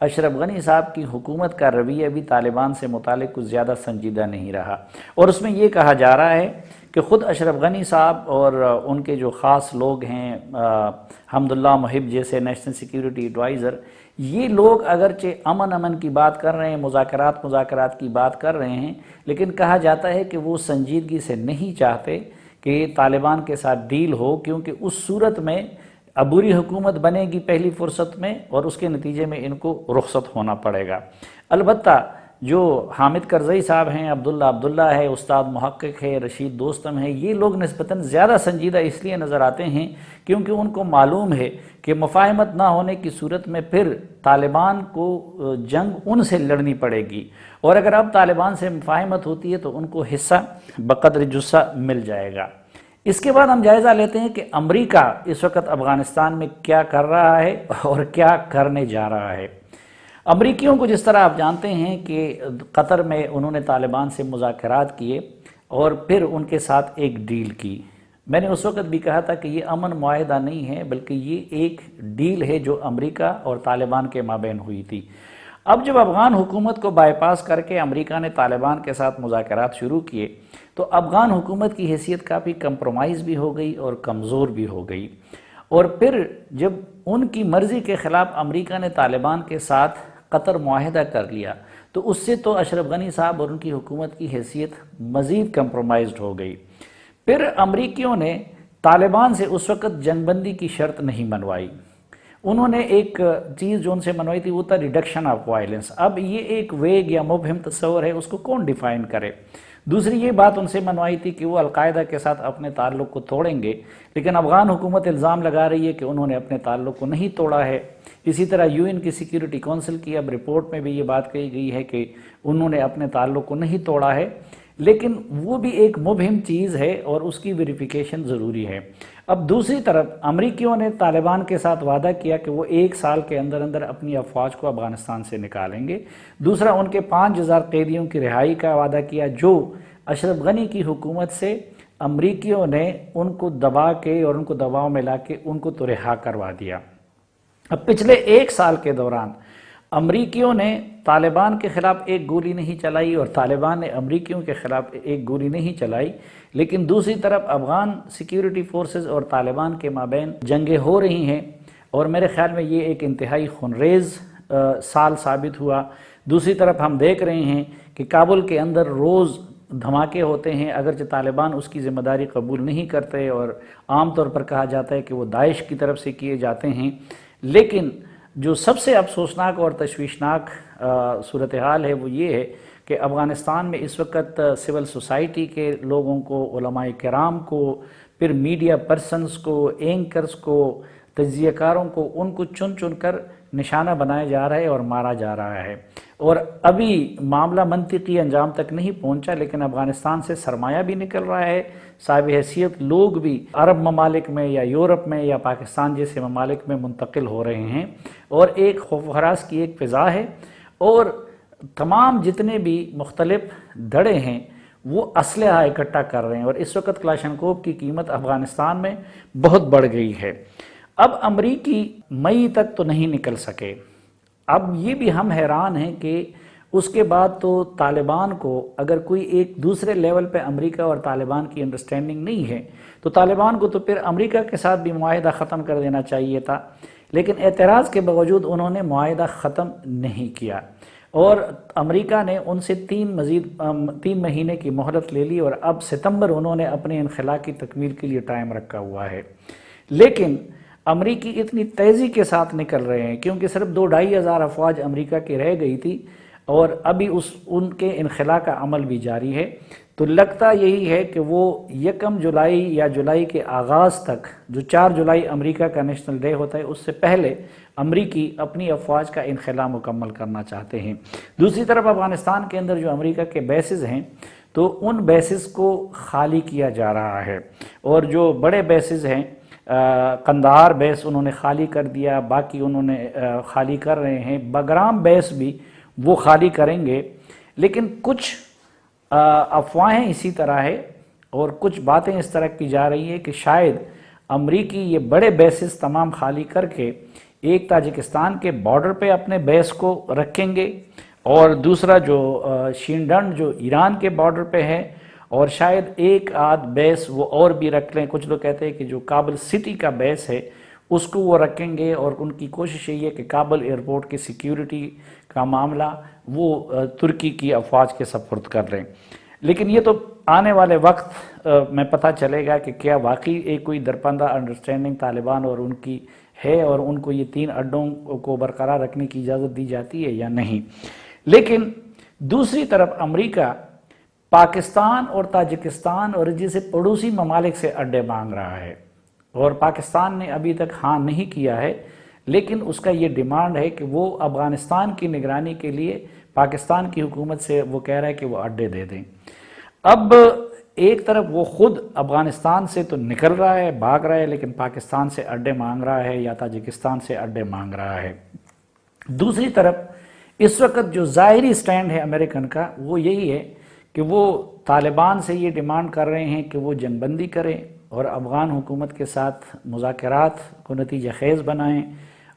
اشرف غنی صاحب کی حکومت کا رویہ بھی طالبان سے متعلق کچھ زیادہ سنجیدہ نہیں رہا، اور اس میں یہ کہا جا رہا ہے کہ خود اشرف غنی صاحب اور ان کے جو خاص لوگ ہیں حمداللہ محب جیسے نیشنل سیکیورٹی ایڈوائزر، یہ لوگ اگرچہ امن کی بات کر رہے ہیں، مذاکرات کی بات کر رہے ہیں، لیکن کہا جاتا ہے کہ وہ سنجیدگی سے نہیں چاہتے کہ طالبان کے ساتھ ڈیل ہو، کیونکہ اس صورت میں عبوری حکومت بنے گی پہلی فرصت میں، اور اس کے نتیجے میں ان کو رخصت ہونا پڑے گا۔ البتہ جو حامد کرزئی صاحب ہیں، عبداللہ ہے، استاد محقق ہے، رشید دوستم ہے، یہ لوگ نسبتاً زیادہ سنجیدہ اس لیے نظر آتے ہیں کیونکہ ان کو معلوم ہے کہ مفاہمت نہ ہونے کی صورت میں پھر طالبان کو جنگ ان سے لڑنی پڑے گی، اور اگر اب طالبان سے مفاہمت ہوتی ہے تو ان کو حصہ بقدر جثہ مل جائے گا۔ اس کے بعد ہم جائزہ لیتے ہیں کہ امریکہ اس وقت افغانستان میں کیا کر رہا ہے اور کیا کرنے جا رہا ہے۔ امریکیوں کو جس طرح آپ جانتے ہیں کہ قطر میں انہوں نے طالبان سے مذاکرات کیے اور پھر ان کے ساتھ ایک ڈیل کی۔ میں نے اس وقت بھی کہا تھا کہ یہ امن معاہدہ نہیں ہے بلکہ یہ ایک ڈیل ہے جو امریکہ اور طالبان کے مابین ہوئی تھی۔ اب جب افغان حکومت کو بائی پاس کر کے امریکہ نے طالبان کے ساتھ مذاکرات شروع کیے تو افغان حکومت کی حیثیت کافی کمپرومائز بھی ہو گئی اور کمزور بھی ہو گئی، اور پھر جب ان کی مرضی کے خلاف امریکہ نے طالبان کے ساتھ قطر معاہدہ کر لیا تو اس سے تو اشرف غنی صاحب اور ان کی حکومت کی حیثیت مزید کمپرومائزڈ ہو گئی۔ پھر امریکیوں نے طالبان سے اس وقت جنگ بندی کی شرط نہیں منوائی، انہوں نے ایک چیز جو ان سے منوائی تھی وہ تھا ریڈکشن آف وائلنس۔ اب یہ ایک ویگ یا مبہم تصور ہے، اس کو کون ڈیفائن کرے۔ دوسری یہ بات ان سے منوائی تھی کہ وہ القاعدہ کے ساتھ اپنے تعلق کو توڑیں گے، لیکن افغان حکومت الزام لگا رہی ہے کہ انہوں نے اپنے تعلق کو نہیں توڑا ہے۔ اسی طرح UN کی سیکیورٹی کونسل کی اب رپورٹ میں بھی یہ بات کہی گئی ہے کہ انہوں نے اپنے تعلق کو نہیں توڑا ہے، لیکن وہ بھی ایک مبہم چیز ہے اور اس کی ویریفیکیشن ضروری ہے۔ اب دوسری طرف امریکیوں نے طالبان کے ساتھ وعدہ کیا کہ وہ 1 سال کے اندر اندر اپنی افواج کو افغانستان سے نکالیں گے۔ دوسرا ان کے 5000 قیدیوں کی رہائی کا وعدہ کیا جو اشرف غنی کی حکومت سے امریکیوں نے ان کو دبا کے اور ان کو دباؤ میں لا کے ان کو تو رہا کروا دیا۔ اب پچھلے 1 سال کے دوران امریکیوں نے طالبان کے خلاف ایک گولی نہیں چلائی اور طالبان نے امریکیوں کے خلاف ایک گولی نہیں چلائی، لیکن دوسری طرف افغان سیکیورٹی فورسز اور طالبان کے مابین جنگیں ہو رہی ہیں، اور میرے خیال میں یہ ایک انتہائی خونریز سال ثابت ہوا۔ دوسری طرف ہم دیکھ رہے ہیں کہ کابل کے اندر روز دھماکے ہوتے ہیں، اگرچہ طالبان اس کی ذمہ داری قبول نہیں کرتے اور عام طور پر کہا جاتا ہے کہ وہ داعش کی طرف سے کیے جاتے ہیں، لیکن جو سب سے افسوسناک اور تشویشناک صورتحال ہے وہ یہ ہے کہ افغانستان میں اس وقت سول سوسائٹی کے لوگوں کو، علماء کرام کو، پھر میڈیا پرسنز کو، اینکرز کو، تجزیہ کاروں کو، ان کو چن چن کر نشانہ بنایا جا رہا ہے اور مارا جا رہا ہے، اور ابھی معاملہ منطقی انجام تک نہیں پہنچا، لیکن افغانستان سے سرمایہ بھی نکل رہا ہے، صاحب حیثیت لوگ بھی عرب ممالک میں یا یورپ میں یا پاکستان جیسے ممالک میں منتقل ہو رہے ہیں، اور ایک خوف و ہراس کی ایک فضا ہے، اور تمام جتنے بھی مختلف دھڑے ہیں وہ اسلحہ اکٹھا کر رہے ہیں، اور اس وقت کلاشنکوف کی قیمت افغانستان میں بہت بڑھ گئی ہے۔ اب امریکی مئی تک تو نہیں نکل سکے، اب یہ بھی ہم حیران ہیں کہ اس کے بعد تو طالبان کو اگر کوئی ایک دوسرے لیول پہ امریکہ اور طالبان کی انڈرسٹینڈنگ نہیں ہے تو طالبان کو تو پھر امریکہ کے ساتھ بھی معاہدہ ختم کر دینا چاہیے تھا، لیکن اعتراض کے باوجود انہوں نے معاہدہ ختم نہیں کیا، اور امریکہ نے ان سے 3 مہینے کی مہلت لے لی، اور اب ستمبر انہوں نے اپنے انخلا کی تکمیل کے لیے ٹائم رکھا ہوا ہے۔ لیکن امریکی اتنی تیزی کے ساتھ نکل رہے ہیں کیونکہ صرف 2-2.5 ہزار افواج امریکہ کی رہ گئی تھی، اور ابھی ان کے انخلا کا عمل بھی جاری ہے، تو لگتا یہی ہے کہ وہ 1 جولائی یا جولائی کے آغاز تک، جو 4 جولائی امریکہ کا نیشنل ڈے ہوتا ہے، اس سے پہلے امریکی اپنی افواج کا انخلا مکمل کرنا چاہتے ہیں۔ دوسری طرف افغانستان کے اندر جو امریکہ کے بیسز ہیں تو ان بیسز کو خالی کیا جا رہا ہے، اور جو بڑے بیسز ہیں قندھار بیس انہوں نے خالی کر دیا، باقی انہوں نے خالی کر رہے ہیں، بگرام بیس بھی وہ خالی کریں گے، لیکن کچھ افواہیں اسی طرح ہے اور کچھ باتیں اس طرح کی جا رہی ہے کہ شاید امریکی یہ بڑے بیسز تمام خالی کر کے ایک تاجکستان کے بارڈر پہ اپنے بیس کو رکھیں گے، اور دوسرا جو شینڈنڈ جو ایران کے بارڈر پہ ہے، اور شاید ایک آدھ بیس وہ اور بھی رکھ لیں۔ کچھ لوگ کہتے ہیں کہ جو کابل سٹی کا بیس ہے اس کو وہ رکھیں گے، اور ان کی کوشش یہ ہے کہ کابل ایئرپورٹ کی سیکیورٹی کا معاملہ وہ ترکی کی افواج کے سپرد کر لیں۔ لیکن یہ تو آنے والے وقت میں پتہ چلے گا کہ کیا واقعی ایک کوئی درپندہ انڈرسٹینڈنگ طالبان اور ان کی ہے، اور ان کو یہ 3 اڈوں کو برقرار رکھنے کی اجازت دی جاتی ہے یا نہیں۔ لیکن دوسری طرف امریکہ پاکستان اور تاجکستان اور جیسے پڑوسی ممالک سے اڈے مانگ رہا ہے، اور پاکستان نے ابھی تک ہاں نہیں کیا ہے، لیکن اس کا یہ ڈیمانڈ ہے کہ وہ افغانستان کی نگرانی کے لیے پاکستان کی حکومت سے وہ کہہ رہا ہے کہ وہ اڈے دے دیں۔ اب ایک طرف وہ خود افغانستان سے تو نکل رہا ہے، بھاگ رہا ہے، لیکن پاکستان سے اڈے مانگ رہا ہے یا تاجکستان سے اڈے مانگ رہا ہے۔ دوسری طرف اس وقت جو ظاہری سٹینڈ ہے امریکن کا وہ یہی ہے کہ وہ طالبان سے یہ ڈیمانڈ کر رہے ہیں کہ وہ جنگ بندی کریں اور افغان حکومت کے ساتھ مذاکرات کو نتیجہ خیز بنائیں،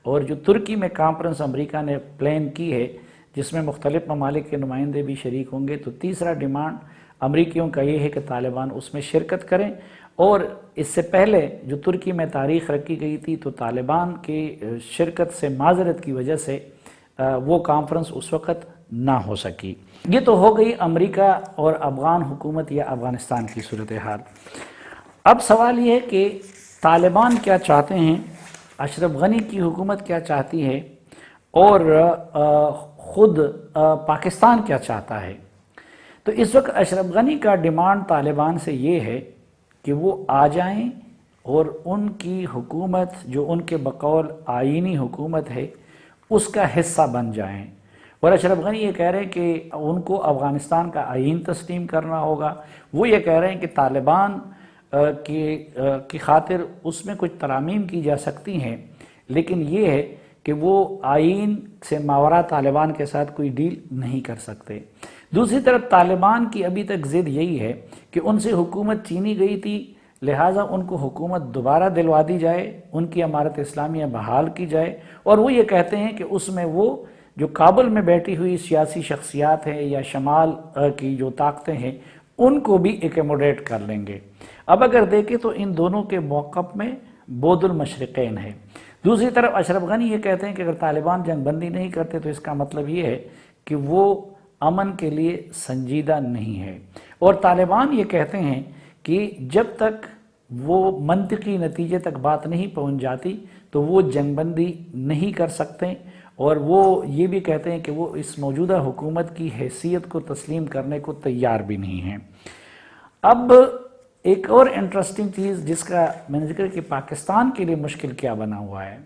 اور جو ترکی میں کانفرنس امریکہ نے پلان کی ہے جس میں مختلف ممالک کے نمائندے بھی شریک ہوں گے، تو تیسرا ڈیمانڈ امریکیوں کا یہ ہے کہ طالبان اس میں شرکت کریں۔ اور اس سے پہلے جو ترکی میں تاریخ رکھی گئی تھی تو طالبان کی شرکت سے معذرت کی وجہ سے وہ کانفرنس اس وقت نہ ہو سکی۔ یہ تو ہو گئی امریکہ اور افغان حکومت یا افغانستان کی صورتحال۔ اب سوال یہ ہے کہ طالبان کیا چاہتے ہیں، اشرف غنی کی حکومت کیا چاہتی ہے، اور خود پاکستان کیا چاہتا ہے۔ تو اس وقت اشرف غنی کا ڈیمانڈ طالبان سے یہ ہے کہ وہ آ جائیں اور ان کی حکومت جو ان کے بقول آئینی حکومت ہے اس کا حصہ بن جائیں، اور اشرف غنی یہ کہہ رہے ہیں کہ ان کو افغانستان کا آئین تسلیم کرنا ہوگا۔ وہ یہ کہہ رہے ہیں کہ طالبان کی خاطر اس میں کچھ ترامیم کی جا سکتی ہیں، لیکن یہ ہے کہ وہ آئین سے ماورا طالبان کے ساتھ کوئی ڈیل نہیں کر سکتے۔ دوسری طرف طالبان کی ابھی تک ضد یہی ہے کہ ان سے حکومت چینی گئی تھی، لہٰذا ان کو حکومت دوبارہ دلوا دی جائے، ان کی امارت اسلامیہ بحال کی جائے، اور وہ یہ کہتے ہیں کہ اس میں وہ جو کابل میں بیٹھی ہوئی سیاسی شخصیات ہیں یا شمال کی جو طاقتیں ہیں ان کو بھی ایکوموڈیٹ کر لیں گے۔ اب اگر دیکھیں تو ان دونوں کے موقف میں بعد المشرقین ہے۔ دوسری طرف اشرف غنی یہ کہتے ہیں کہ اگر طالبان جنگ بندی نہیں کرتے تو اس کا مطلب یہ ہے کہ وہ امن کے لیے سنجیدہ نہیں ہے، اور طالبان یہ کہتے ہیں کہ جب تک وہ منطقی نتیجے تک بات نہیں پہنچ جاتی تو وہ جنگ بندی نہیں کر سکتے، اور وہ یہ بھی کہتے ہیں کہ وہ اس موجودہ حکومت کی حیثیت کو تسلیم کرنے کو تیار بھی نہیں ہیں۔ اب ایک اور انٹرسٹنگ چیز جس کا میں نے ذکر کہ پاکستان کے لیے مشکل کیا بنا ہوا ہے،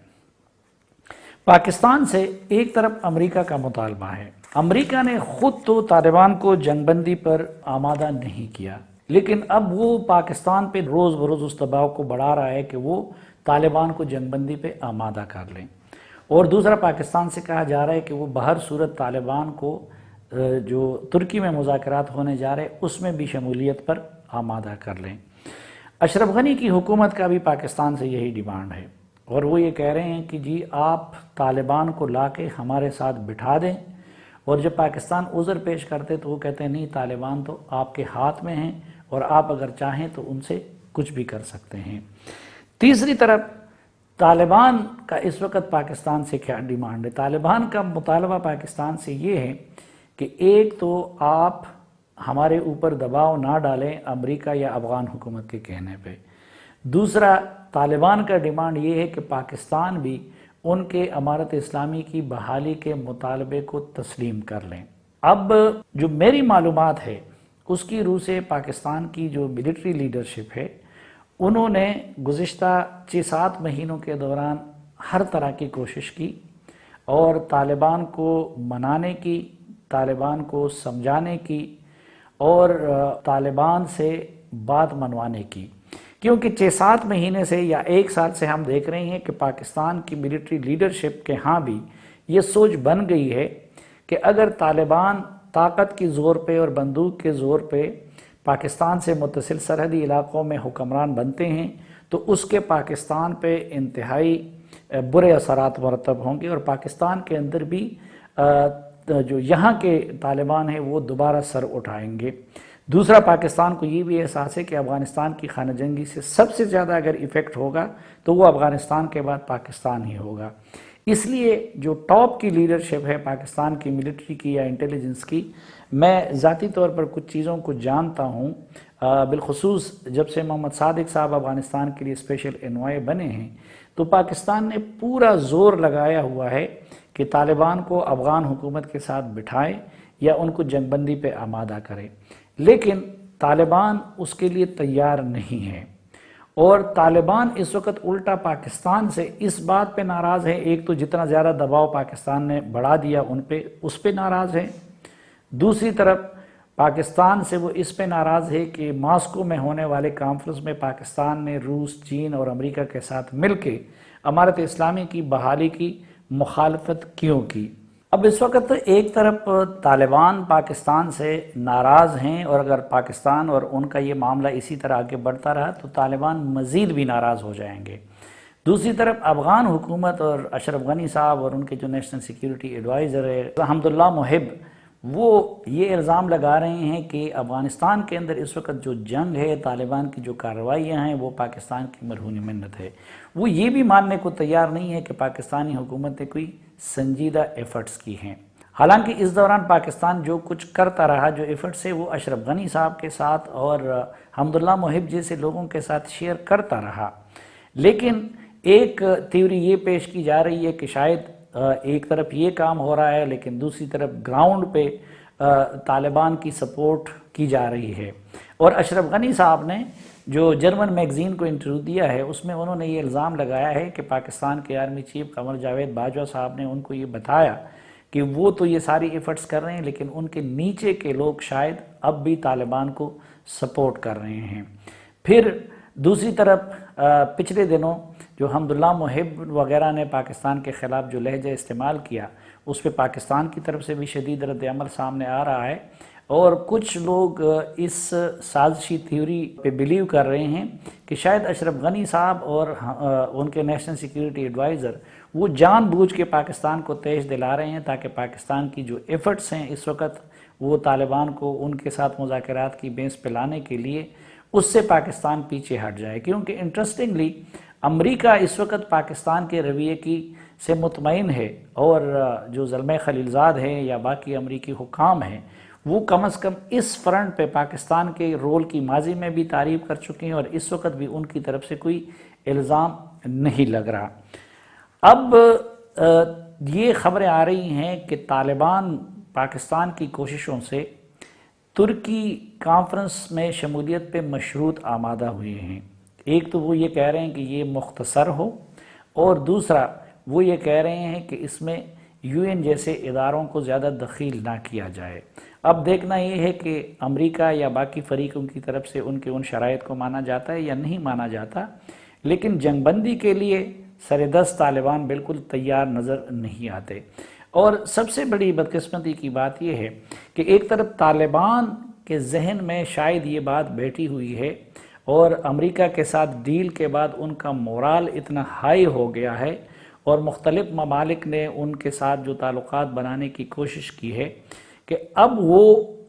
پاکستان سے ایک طرف امریکہ کا مطالبہ ہے۔ امریکہ نے خود تو طالبان کو جنگ بندی پر آمادہ نہیں کیا، لیکن اب وہ پاکستان پہ روز بروز اس دباؤ کو بڑھا رہا ہے کہ وہ طالبان کو جنگ بندی پہ آمادہ کر لیں، اور دوسرا پاکستان سے کہا جا رہا ہے کہ وہ بہر صورت طالبان کو جو ترکی میں مذاکرات ہونے جا رہے اس میں بھی شمولیت پر آمادہ کر لیں۔ اشرف غنی کی حکومت کا بھی پاکستان سے یہی ڈیمانڈ ہے، اور وہ یہ کہہ رہے ہیں کہ جی آپ طالبان کو لا کے ہمارے ساتھ بٹھا دیں، اور جب پاکستان عذر پیش کرتے تو وہ کہتے ہیں نہیں، طالبان تو آپ کے ہاتھ میں ہیں اور آپ اگر چاہیں تو ان سے کچھ بھی کر سکتے ہیں۔ تیسری طرف طالبان کا اس وقت پاکستان سے کیا ڈیمانڈ ہے؟ طالبان کا مطالبہ پاکستان سے یہ ہے کہ ایک تو آپ ہمارے اوپر دباؤ نہ ڈالیں امریکہ یا افغان حکومت کے کہنے پہ، دوسرا طالبان کا ڈیمانڈ یہ ہے کہ پاکستان بھی ان کے امارت اسلامی کی بحالی کے مطالبے کو تسلیم کر لیں۔ اب جو میری معلومات ہے اس کی روح سے پاکستان کی جو ملٹری لیڈرشپ ہے انہوں نے گزشتہ 6-7 مہینوں کے دوران ہر طرح کی کوشش کی، اور طالبان کو منانے کی، طالبان کو سمجھانے کی، اور طالبان سے بات منوانے کی، کیونکہ 6-7 مہینے سے یا 1 سال سے ہم دیکھ رہے ہیں کہ پاکستان کی ملٹری لیڈرشپ کے ہاں بھی یہ سوچ بن گئی ہے کہ اگر طالبان طاقت کی زور پہ اور بندوق کے زور پہ پاکستان سے متصل سرحدی علاقوں میں حکمران بنتے ہیں تو اس کے پاکستان پہ انتہائی برے اثرات مرتب ہوں گے اور پاکستان کے اندر بھی جو یہاں کے طالبان ہیں وہ دوبارہ سر اٹھائیں گے۔ دوسرا، پاکستان کو یہ بھی احساس ہے کہ افغانستان کی خانہ جنگی سے سب سے زیادہ اگر ایفیکٹ ہوگا تو وہ افغانستان کے بعد پاکستان ہی ہوگا۔ اس لیے جو ٹاپ کی لیڈرشپ ہے پاکستان کی ملٹری کی یا انٹیلیجنس کی، میں ذاتی طور پر کچھ چیزوں کو جانتا ہوں، بالخصوص جب سے محمد صادق صاحب افغانستان کے لیے اسپیشل انوائے بنے ہیں تو پاکستان نے پورا زور لگایا ہوا ہے کہ طالبان کو افغان حکومت کے ساتھ بٹھائے یا ان کو جنگ بندی پہ آمادہ کرے، لیکن طالبان اس کے لیے تیار نہیں ہے۔ اور طالبان اس وقت الٹا پاکستان سے اس بات پہ ناراض ہے، ایک تو جتنا زیادہ دباؤ پاکستان نے بڑھا دیا اس پہ ناراض ہے، دوسری طرف پاکستان سے وہ اس پہ ناراض ہے کہ ماسکو میں ہونے والے کانفرنس میں پاکستان نے روس، چین اور امریکہ کے ساتھ مل کے امارت اسلامی کی بحالی کی مخالفت کیوں کی۔ اب اس وقت ایک طرف طالبان پاکستان سے ناراض ہیں اور اگر پاکستان اور ان کا یہ معاملہ اسی طرح آگے بڑھتا رہا تو طالبان مزید بھی ناراض ہو جائیں گے۔ دوسری طرف افغان حکومت اور اشرف غنی صاحب اور ان کے جو نیشنل سیکیورٹی ایڈوائزر ہے حمداللہ محب، وہ یہ الزام لگا رہے ہیں کہ افغانستان کے اندر اس وقت جو جنگ ہے، طالبان کی جو کارروائیاں ہیں وہ پاکستان کی مرہون منت ہے۔ وہ یہ بھی ماننے کو تیار نہیں ہے کہ پاکستانی حکومت نے کوئی سنجیدہ ایفرٹس کی ہیں۔ حالانکہ اس دوران پاکستان جو کچھ کرتا رہا، جو ایفرٹس ہے وہ اشرف غنی صاحب کے ساتھ اور حمداللہ محب جیسے لوگوں کے ساتھ شیئر کرتا رہا، لیکن ایک تھیوری یہ پیش کی جا رہی ہے کہ شاید ایک طرف یہ کام ہو رہا ہے لیکن دوسری طرف گراؤنڈ پہ طالبان کی سپورٹ کی جا رہی ہے۔ اور اشرف غنی صاحب نے جو جرمن میگزین کو انٹرویو دیا ہے اس میں انہوں نے یہ الزام لگایا ہے کہ پاکستان کے آرمی چیف قمر جاوید باجوہ صاحب نے ان کو یہ بتایا کہ وہ تو یہ ساری ایفرٹس کر رہے ہیں لیکن ان کے نیچے کے لوگ شاید اب بھی طالبان کو سپورٹ کر رہے ہیں۔ پھر دوسری طرف پچھلے دنوں جو حمداللہ محب وغیرہ نے پاکستان کے خلاف جو لہجہ استعمال کیا اس پہ پاکستان کی طرف سے بھی شدید رد عمل سامنے آ رہا ہے، اور کچھ لوگ اس سازشی تھیوری پہ بلیو کر رہے ہیں کہ شاید اشرف غنی صاحب اور ان کے نیشنل سیکیورٹی ایڈوائزر وہ جان بوجھ کے پاکستان کو تیش دلا رہے ہیں تاکہ پاکستان کی جو ایفرٹس ہیں اس وقت وہ طالبان کو ان کے ساتھ مذاکرات کی بینچ پہ لانے کے لیے اس سے پاکستان پیچھے ہٹ جائے۔ کیونکہ انٹرسٹنگلی امریکہ اس وقت پاکستان کے رویے کی سے مطمئن ہے، اور جو زلمے خلیلزاد ہیں یا باقی امریکی حکام ہیں وہ کم از کم اس فرنٹ پہ پاکستان کے رول کی ماضی میں بھی تعریف کر چکے ہیں اور اس وقت بھی ان کی طرف سے کوئی الزام نہیں لگ رہا۔ اب یہ خبریں آ رہی ہیں کہ طالبان پاکستان کی کوششوں سے ترکی کانفرنس میں شمولیت پہ مشروط آمادہ ہوئے ہیں۔ ایک تو وہ یہ کہہ رہے ہیں کہ یہ مختصر ہو، اور دوسرا وہ یہ کہہ رہے ہیں کہ اس میں UN جیسے اداروں کو زیادہ دخیل نہ کیا جائے۔ اب دیکھنا یہ ہے کہ امریکہ یا باقی فریقوں کی طرف سے ان کے ان شرائط کو مانا جاتا ہے یا نہیں مانا جاتا، لیکن جنگ بندی کے لیے سر دست طالبان بالکل تیار نظر نہیں آتے۔ اور سب سے بڑی بدقسمتی کی بات یہ ہے کہ ایک طرف طالبان کے ذہن میں شاید یہ بات بیٹھی ہوئی ہے اور امریکہ کے ساتھ ڈیل کے بعد ان کا مورال اتنا ہائی ہو گیا ہے اور مختلف ممالک نے ان کے ساتھ جو تعلقات بنانے کی کوشش کی ہے کہ اب وہ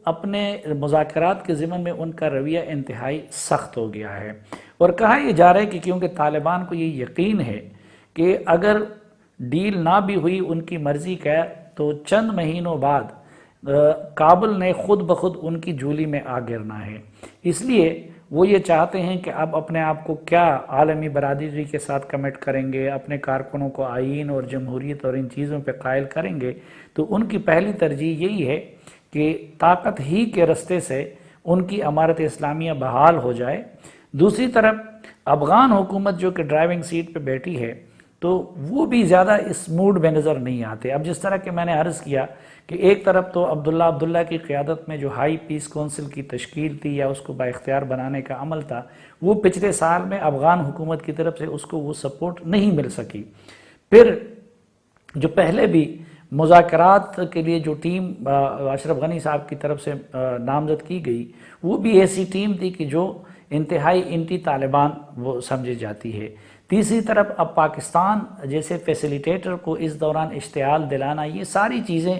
اپنے مذاکرات کے ضمن میں ان کا رویہ انتہائی سخت ہو گیا ہے۔ اور کہا یہ جا رہا ہے کہ کیونکہ طالبان کو یہ یقین ہے کہ اگر ڈیل نہ بھی ہوئی ان کی مرضی کا تو چند مہینوں بعد کابل نے خود بخود ان کی جولی میں آ گرنا ہے، اس لیے وہ یہ چاہتے ہیں کہ اب اپنے آپ کو کیا عالمی برادری کے ساتھ کمٹ کریں گے، اپنے کارکنوں کو آئین اور جمہوریت اور ان چیزوں پہ قائل کریں گے، تو ان کی پہلی ترجیح یہی ہے کہ طاقت ہی کے رستے سے ان کی امارت اسلامیہ بحال ہو جائے۔ دوسری طرف افغان حکومت جو کہ ڈرائیونگ سیٹ پہ بیٹھی ہے تو وہ بھی زیادہ اس موڈ میں نظر نہیں آتے۔ اب جس طرح کہ میں نے عرض کیا کہ ایک طرف تو عبداللہ کی قیادت میں جو ہائی پیس کونسل کی تشکیل تھی یا اس کو بااختیار بنانے کا عمل تھا، وہ پچھلے سال میں افغان حکومت کی طرف سے اس کو وہ سپورٹ نہیں مل سکی۔ پھر جو پہلے بھی مذاکرات کے لیے جو ٹیم اشرف غنی صاحب کی طرف سے نامزد کی گئی وہ بھی ایسی ٹیم تھی کہ جو انتہائی انٹی طالبان وہ سمجھی جاتی ہے۔ تیسری طرف اب پاکستان جیسے فیسیلیٹیٹر کو اس دوران اشتعال دلانا، یہ ساری چیزیں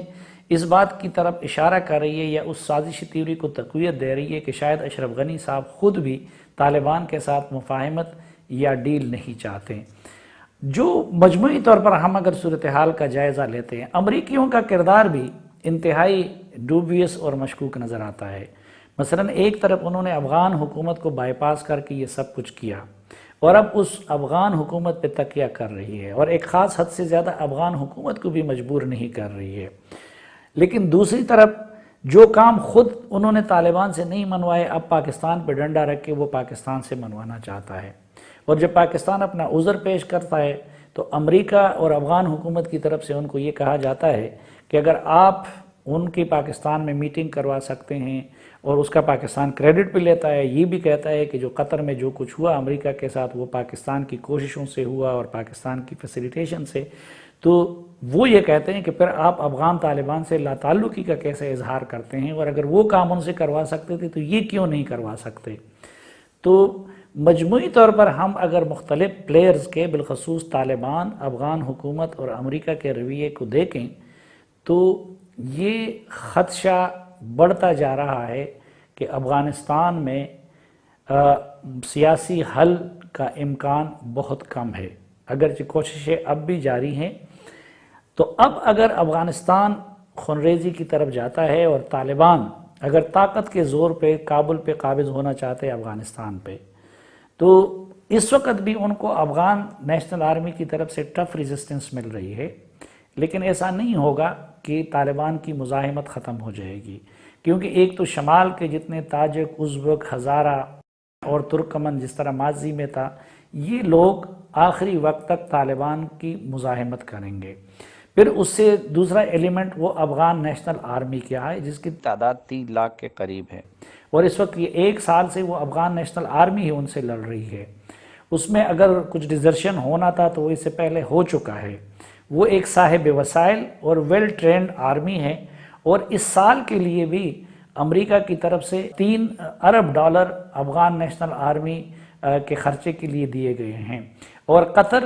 اس بات کی طرف اشارہ کر رہی ہے یا اس سازشی تیوری کو تقویت دے رہی ہے کہ شاید اشرف غنی صاحب خود بھی طالبان کے ساتھ مفاہمت یا ڈیل نہیں چاہتے۔ جو مجموعی طور پر ہم اگر صورتحال کا جائزہ لیتے ہیں، امریکیوں کا کردار بھی انتہائی ڈوبیس اور مشکوک نظر آتا ہے۔ مثلا ایک طرف انہوں نے افغان حکومت کو بائی پاس کر کے یہ سب کچھ کیا اور اب اس افغان حکومت پہ تکیہ کر رہی ہے اور ایک خاص حد سے زیادہ افغان حکومت کو بھی مجبور نہیں کر رہی ہے، لیکن دوسری طرف جو کام خود انہوں نے طالبان سے نہیں منوائے اب پاکستان پہ ڈنڈا رکھ کے وہ پاکستان سے منوانا چاہتا ہے، اور جب پاکستان اپنا عذر پیش کرتا ہے تو امریکہ اور افغان حکومت کی طرف سے ان کو یہ کہا جاتا ہے کہ اگر آپ ان کی پاکستان میں میٹنگ کروا سکتے ہیں، اور اس کا پاکستان کریڈٹ بھی لیتا ہے، یہ بھی کہتا ہے کہ جو قطر میں جو کچھ ہوا امریکہ کے ساتھ وہ پاکستان کی کوششوں سے ہوا اور پاکستان کی فیسیلیٹیشن سے، تو وہ یہ کہتے ہیں کہ پھر آپ افغان طالبان سے لا تعلقی کا کیسے اظہار کرتے ہیں، اور اگر وہ کام ان سے کروا سکتے تھے تو یہ کیوں نہیں کروا سکتے۔ تو مجموعی طور پر ہم اگر مختلف پلیئرز کے بالخصوص طالبان، افغان حکومت اور امریکہ کے رویے کو دیکھیں تو یہ خدشہ بڑھتا جا رہا ہے کہ افغانستان میں سیاسی حل کا امکان بہت کم ہے، اگرچہ کوششیں اب بھی جاری ہیں۔ تو اب اگر افغانستان خونریزی کی طرف جاتا ہے اور طالبان اگر طاقت کے زور پہ کابل پہ قابض ہونا چاہتے ہیں افغانستان پہ، تو اس وقت بھی ان کو افغان نیشنل آرمی کی طرف سے ٹف ریزسٹنس مل رہی ہے، لیکن ایسا نہیں ہوگا کہ طالبان کی مزاحمت ختم ہو جائے گی، کیونکہ ایک تو شمال کے جتنے تاجک، ازبک، ہزارہ اور ترکمن جس طرح ماضی میں تھا، یہ لوگ آخری وقت تک طالبان کی مزاحمت کریں گے۔ پھر اس سے دوسرا ایلیمنٹ وہ افغان نیشنل آرمی کیا ہے جس کی تعداد 3 لاکھ کے قریب ہے، اور اس وقت یہ 1 سال سے وہ افغان نیشنل آرمی ہی ان سے لڑ رہی ہے۔ اس میں اگر کچھ ڈیزرشن ہونا تھا تو وہ اس سے پہلے ہو چکا ہے۔ وہ ایک صاحب وسائل اور ویل ٹرینڈ آرمی ہے، اور اس سال کے لیے بھی امریکہ کی طرف سے $3 ارب افغان نیشنل آرمی کے خرچے کے لیے دیے گئے ہیں، اور قطر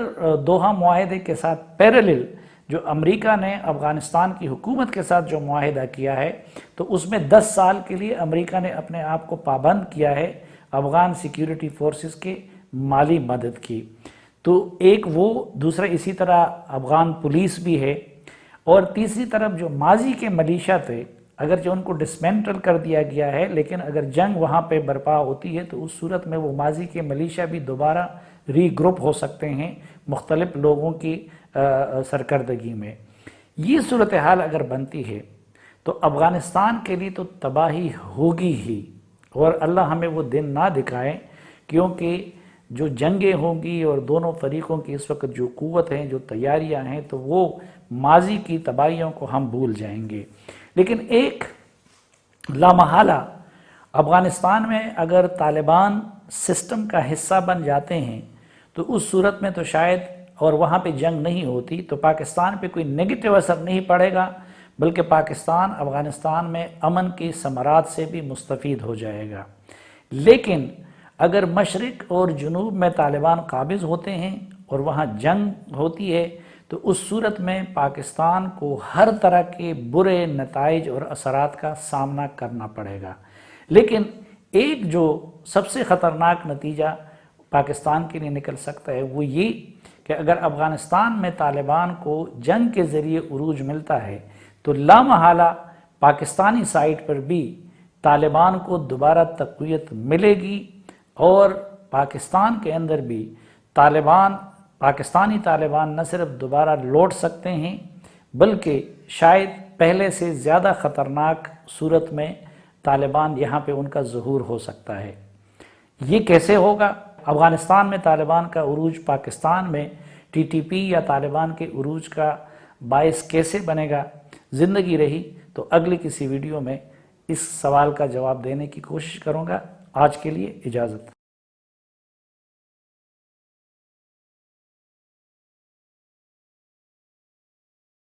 دوحہ معاہدے کے ساتھ پیرالل جو امریکہ نے افغانستان کی حکومت کے ساتھ جو معاہدہ کیا ہے تو اس میں 10 سال کے لیے امریکہ نے اپنے آپ کو پابند کیا ہے افغان سیکیورٹی فورسز کے مالی مدد کی۔ تو ایک وہ، دوسرا اسی طرح افغان پولیس بھی ہے، اور تیسری طرف جو ماضی کے ملیشیا تھے اگرچہ ان کو ڈسمینٹل کر دیا گیا ہے، لیکن اگر جنگ وہاں پہ برپا ہوتی ہے تو اس صورت میں وہ ماضی کے ملیشیا بھی دوبارہ ری گروپ ہو سکتے ہیں مختلف لوگوں کی سرکردگی میں۔ یہ صورتحال اگر بنتی ہے تو افغانستان کے لیے تو تباہی ہوگی ہی، اور اللہ ہمیں وہ دن نہ دکھائے، کیونکہ جو جنگیں ہوں گی اور دونوں فریقوں کی اس وقت جو قوت ہیں، جو تیاریاں ہیں، تو وہ ماضی کی تباہیوں کو ہم بھول جائیں گے۔ لیکن ایک لامحالہ افغانستان میں اگر طالبان سسٹم کا حصہ بن جاتے ہیں تو اس صورت میں تو شاید، اور وہاں پہ جنگ نہیں ہوتی تو پاکستان پہ کوئی نیگیٹو اثر نہیں پڑے گا، بلکہ پاکستان افغانستان میں امن کی ثمرات سے بھی مستفید ہو جائے گا۔ لیکن اگر مشرق اور جنوب میں طالبان قابض ہوتے ہیں اور وہاں جنگ ہوتی ہے تو اس صورت میں پاکستان کو ہر طرح کے برے نتائج اور اثرات کا سامنا کرنا پڑے گا۔ لیکن ایک جو سب سے خطرناک نتیجہ پاکستان کے لیے نکل سکتا ہے وہ یہ کہ اگر افغانستان میں طالبان کو جنگ کے ذریعے عروج ملتا ہے تو لامحالہ پاکستانی سائٹ پر بھی طالبان کو دوبارہ تقویت ملے گی، اور پاکستان کے اندر بھی پاکستانی طالبان نہ صرف دوبارہ لوٹ سکتے ہیں بلکہ شاید پہلے سے زیادہ خطرناک صورت میں طالبان یہاں پہ ان کا ظہور ہو سکتا ہے۔ یہ کیسے ہوگا؟ افغانستان میں طالبان کا عروج پاکستان میں ٹی ٹی پی یا طالبان کے عروج کا باعث کیسے بنے گا؟ زندگی رہی تو اگلی کسی ویڈیو میں اس سوال کا جواب دینے کی کوشش کروں گا۔ آج کے لیے اجازت۔